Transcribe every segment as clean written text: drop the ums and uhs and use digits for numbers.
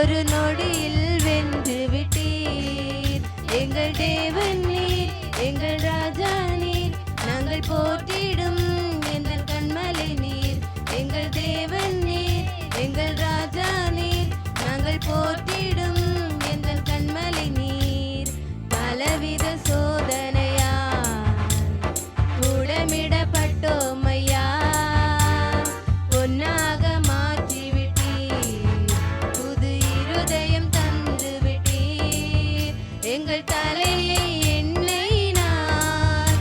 ஒரு நொடியில் வென்று விட்டீர். எங்கள் தேவன் நீர், எங்கள் ராஜா நீர், நாங்கள் போற்றிடும் எங்கள் கண்மலை நீர். எங்கள் தேவன் நீர், எங்கள் ராஜா நீர், நாங்கள் போற்றிடும் எங்கள் கண்மலை நீர். பலவித சோதனையா கூடமிடப்பட்டோம் ஐயா, பொன்னாக மாற்றி விட்டீர், புது இருதயம் தந்து விட்டீர். எங்கள் தலையை எண்ணெயினால்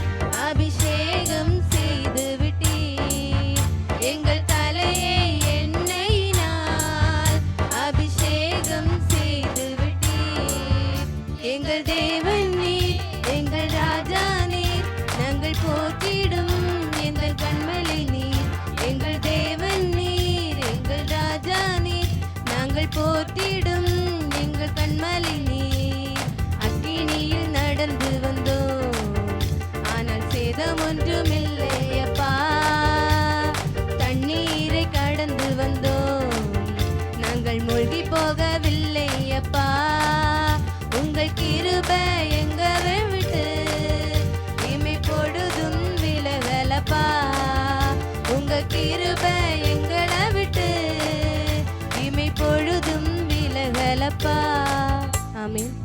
அபிஷேகம் செய்து விட்டீர். எங்கள் தலையை எண்ணெயினால் அபிஷேகம் செய்து விட்டீர். எங்கள் தேவன் நீர், எங்கள் ராஜா நீர், நாங்கள் போற்றிடும் எங்கள் கண்மலை நீர். எங்கள் தேவன் நீர், எங்கள் ராஜா நீர், நாங்கள் போற்றிடும் எங்கள் கண்மலை நீர். அக்கினியில் நடந்து வந்தோம், ஆனால் சேதம் ஒன்றுமில்லை அப்பா. தண்ணீரை கடந்து வந்தோம், நாங்கள் மூழ்கி போகவில்லை அப்பா. உங்கள் கிருபை எங்களை விட்டு இமை பொழுதும் விலகலப்பா. உங்க கிருபை எங்களை விட்டு இமை பொழுதும் விலகலப்பா. ஆமென்.